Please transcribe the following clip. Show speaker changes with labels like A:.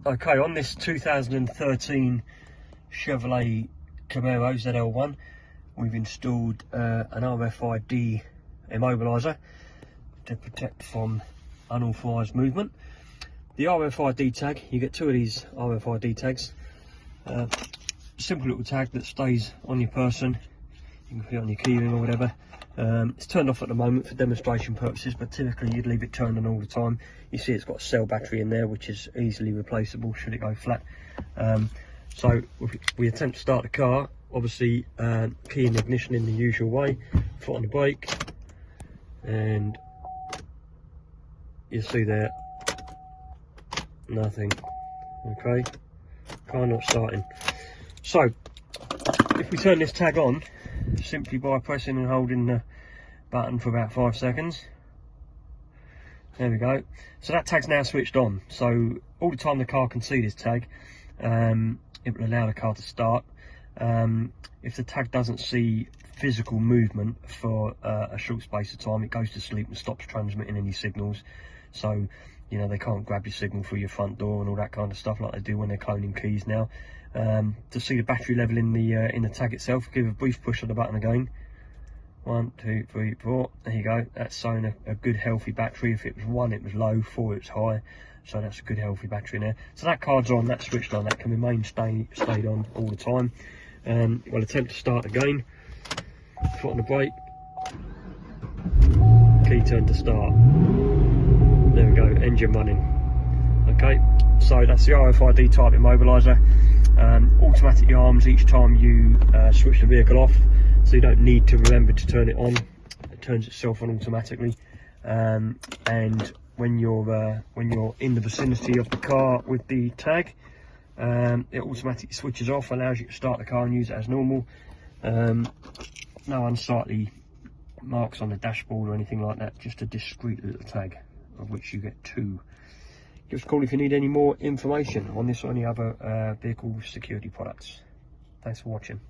A: Okay, on this 2013 Chevrolet Camaro ZL1, we've installed an RFID immobiliser to protect from unauthorised movement. The RFID tag, you get two of these RFID tags. Simple little tag that stays on your person. You can put it on your keyring or whatever. It's turned off at the moment for demonstration purposes, but typically you'd leave it turned on all the time. You see it's got a cell battery in there which is easily replaceable should it go flat. So we attempt to start the car, obviously key in ignition in the usual way, foot on the brake, and you see there, nothing. Okay, car not starting. So if we turn this tag on simply by pressing and holding the button for about 5 seconds, there we go. So that tag's now switched on, so all the time the car can see this tag, it will allow the car to start. If the tag doesn't see physical movement for a short space of time, it goes to sleep and stops transmitting any signals. So you know, they can't grab your signal through your front door and all that kind of stuff like they do when they're cloning keys now. To see the battery level in the tag itself, give a brief push on the button again. 1, 2, 3, 4. There you go. That's showing a good healthy battery. If it was 1, it was low. 4, it's high. So that's a good healthy battery in there. So that card's on. That's switched on. That can remain stayed on all the time. We'll attempt to start again. Foot on the brake. Key turned to start. There we go. Engine running. Okay. So that's the RFID type immobiliser. Automatic arms each time you switch the vehicle off, so you don't need to remember to turn it on. It turns itself on automatically. And when you're in the vicinity of the car with the tag, it automatically switches off, allows you to start the car and use it as normal. No unsightly marks on the dashboard or anything like that, just a discreet little tag, of which you get 2. Give us a call if you need any more information on this or any other vehicle security products. Thanks for watching.